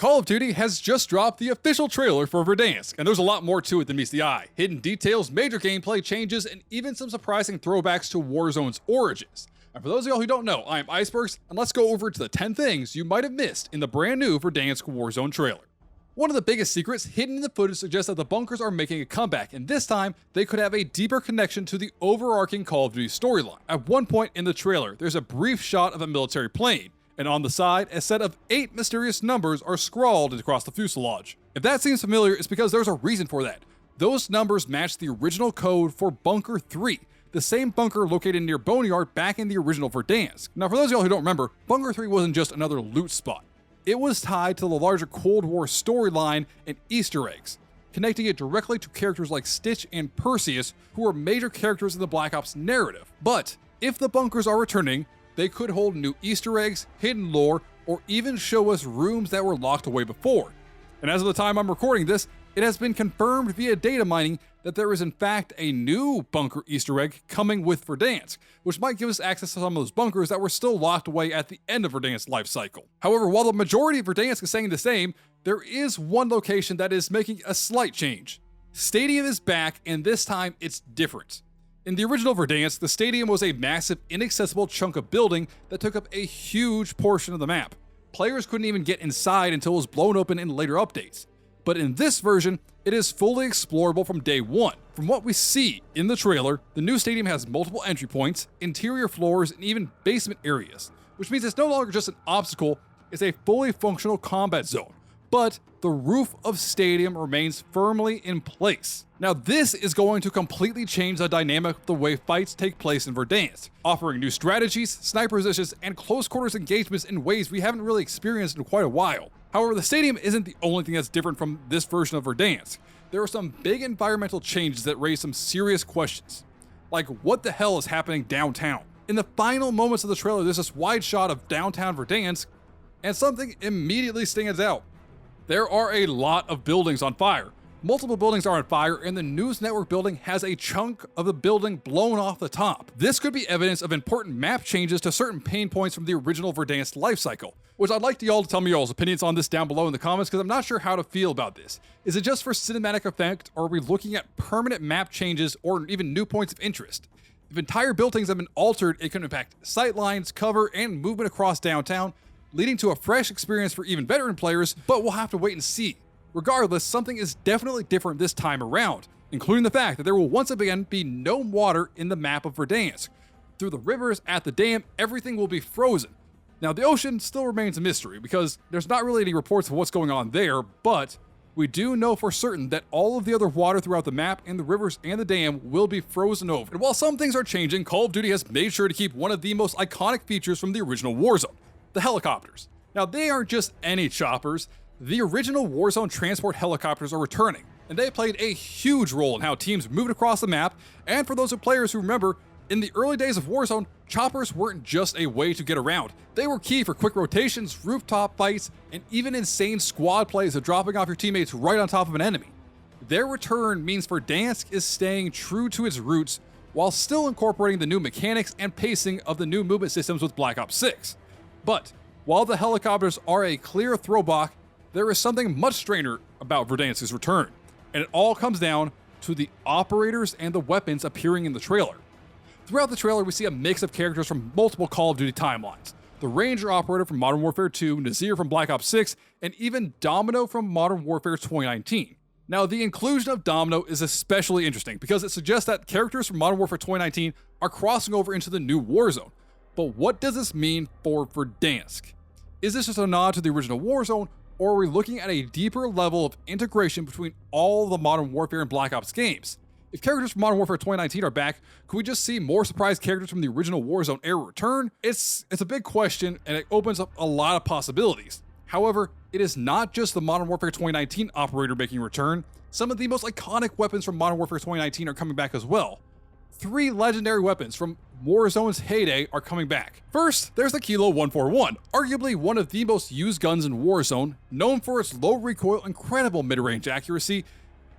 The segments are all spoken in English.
Call of Duty has just dropped the official trailer for Verdansk, and there's a lot more to it than meets the eye. Hidden details, major gameplay changes, and even some surprising throwbacks to Warzone's origins. And for those of y'all who don't know, I'm IceBurgz, and let's go over to the 10 things you might have missed in the brand new Verdansk Warzone trailer. One of the biggest secrets hidden in the footage suggests that the bunkers are making a comeback, and this time, they could have a deeper connection to the overarching Call of Duty storyline. At one point in the trailer, there's a brief shot of a military plane, and on the side, a set of 8 mysterious numbers are scrawled across the fuselage. If that seems familiar, it's because there's a reason for that. Those numbers match the original code for Bunker 3, the same bunker located near Boneyard back in the original Verdansk. Now, for those of y'all who don't remember, Bunker 3 wasn't just another loot spot. It was tied to the larger Cold War storyline and Easter eggs, connecting it directly to characters like Stitch and Perseus, who are major characters in the Black Ops narrative. But if the bunkers are returning, they could hold new Easter eggs, hidden lore, or even show us rooms that were locked away before. And as of the time I'm recording this, it has been confirmed via data mining that there is in fact a new bunker Easter egg coming with Verdansk, which might give us access to some of those bunkers that were still locked away at the end of Verdansk's life cycle. However, while the majority of Verdansk is saying the same, there is one location that is making a slight change. Stadium is back, and this time it's different. In the original Verdansk, the stadium was a massive, inaccessible chunk of building that took up a huge portion of the map. Players couldn't even get inside until it was blown open in later updates. But in this version, it is fully explorable from day one. From what we see in the trailer, the new stadium has multiple entry points, interior floors, and even basement areas, which means it's no longer just an obstacle, it's a fully functional combat zone. But the roof of stadium remains firmly in place. Now, this is going to completely change the dynamic of the way fights take place in Verdansk, offering new strategies, sniper positions, and close quarters engagements in ways we haven't really experienced in quite a while. However, the stadium isn't the only thing that's different from this version of Verdansk. There are some big environmental changes that raise some serious questions. Like, what the hell is happening downtown? In the final moments of the trailer, there's this wide shot of downtown Verdansk, and something immediately stands out. There are a lot of buildings on fire. Multiple buildings are on fire, and the news network building has a chunk of the building blown off the top. This could be evidence of important map changes to certain pain points from the original Verdansk lifecycle, which I'd like y'all to tell me y'all's opinions on this down below in the comments, because I'm not sure how to feel about this. Is it just for cinematic effect, or are we looking at permanent map changes or even new points of interest? If entire buildings have been altered, it can impact sightlines, cover, and movement across downtown, leading to a fresh experience for even veteran players, but we'll have to wait and see. Regardless, something is definitely different this time around, including the fact that there will once again be no water in the map of Verdansk. Through the rivers at the dam, everything will be frozen. Now, the ocean still remains a mystery because there's not really any reports of what's going on there, but we do know for certain that all of the other water throughout the map and the rivers and the dam will be frozen over. And while some things are changing, Call of Duty has made sure to keep one of the most iconic features from the original Warzone: the helicopters. Now, they aren't just any choppers. The original Warzone transport helicopters are returning, and they played a huge role in how teams moved across the map. And for those players who remember, in the early days of Warzone, choppers weren't just a way to get around. They were key for quick rotations, rooftop fights, and even insane squad plays of dropping off your teammates right on top of an enemy. Their return means Verdansk is staying true to its roots while still incorporating the new mechanics and pacing of the new movement systems with Black Ops 6. But while the helicopters are a clear throwback, there is something much stranger about Verdansk's return, and it all comes down to the operators and the weapons appearing in the trailer. Throughout the trailer, we see a mix of characters from multiple Call of Duty timelines. The Ranger operator from Modern Warfare 2, Nazir from Black Ops 6, and even Domino from Modern Warfare 2019. Now, the inclusion of Domino is especially interesting because it suggests that characters from Modern Warfare 2019 are crossing over into the new Warzone. But what does this mean for Verdansk? Is this just a nod to the original Warzone, or are we looking at a deeper level of integration between all the Modern Warfare and Black Ops games? If characters from Modern Warfare 2019 are back, could we just see more surprise characters from the original Warzone era return? It's a big question, and it opens up a lot of possibilities. However, it is not just the Modern Warfare 2019 operator making a return. Some of the most iconic weapons from Modern Warfare 2019 are coming back as well. 3 legendary weapons from Warzone's heyday are coming back. First, there's the Kilo 141, arguably one of the most used guns in Warzone, known for its low recoil, incredible mid-range accuracy.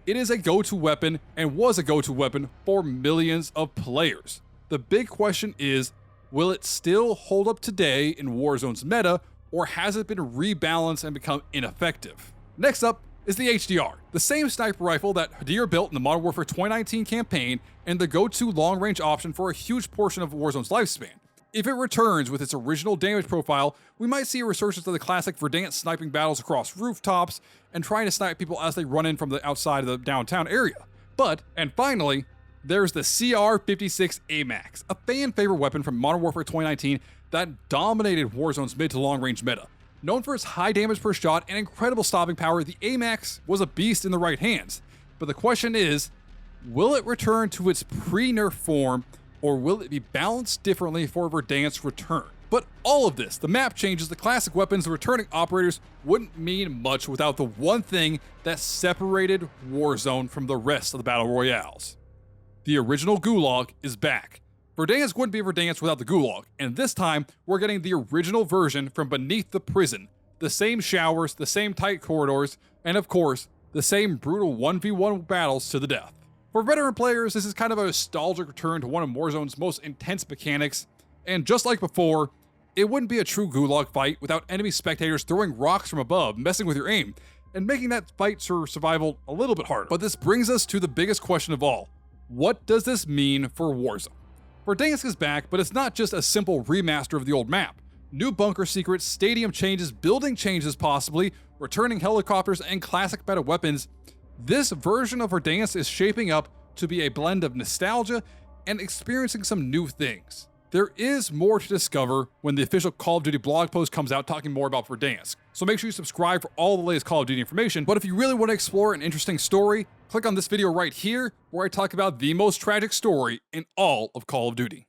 It is a go-to weapon and was a go-to weapon for millions of players. The big question is, will it still hold up today in Warzone's meta, or has it been rebalanced and become ineffective? Next up is the HDR, the same sniper rifle that Hadir built in the Modern Warfare 2019 campaign and the go-to long-range option for a huge portion of Warzone's lifespan. If it returns with its original damage profile, we might see a resurgence of the classic Verdansk sniping battles across rooftops and trying to snipe people as they run in from the outside of the downtown area. But, and finally, there's the CR56 AMAX, a fan-favorite weapon from Modern Warfare 2019 that dominated Warzone's mid to long-range meta. Known for its high damage per shot and incredible stopping power, the AMAX was a beast in the right hands. But the question is, will it return to its pre-nerf form, or will it be balanced differently for Verdansk's return? But all of this, the map changes, the classic weapons, the returning operators, wouldn't mean much without the one thing that separated Warzone from the rest of the Battle Royales. The original gulag is back. Verdansk wouldn't be Verdansk without the gulag, and this time we're getting the original version from beneath the prison. The same showers, the same tight corridors, and of course, the same brutal 1v1 battles to the death. For veteran players, this is kind of a nostalgic return to one of Warzone's most intense mechanics, and just like before, it wouldn't be a true gulag fight without enemy spectators throwing rocks from above, messing with your aim, and making that fight for survival a little bit harder. But this brings us to the biggest question of all. What does this mean for Warzone? Verdansk is back, but it's not just a simple remaster of the old map. New bunker secrets, stadium changes, building changes possibly, returning helicopters, and classic meta weapons. This version of Verdansk is shaping up to be a blend of nostalgia and experiencing some new things. There is more to discover when the official Call of Duty blog post comes out talking more about Verdansk. So make sure you subscribe for all the latest Call of Duty information, but if you really want to explore an interesting story, click on this video right here where I talk about the most tragic story in all of Call of Duty.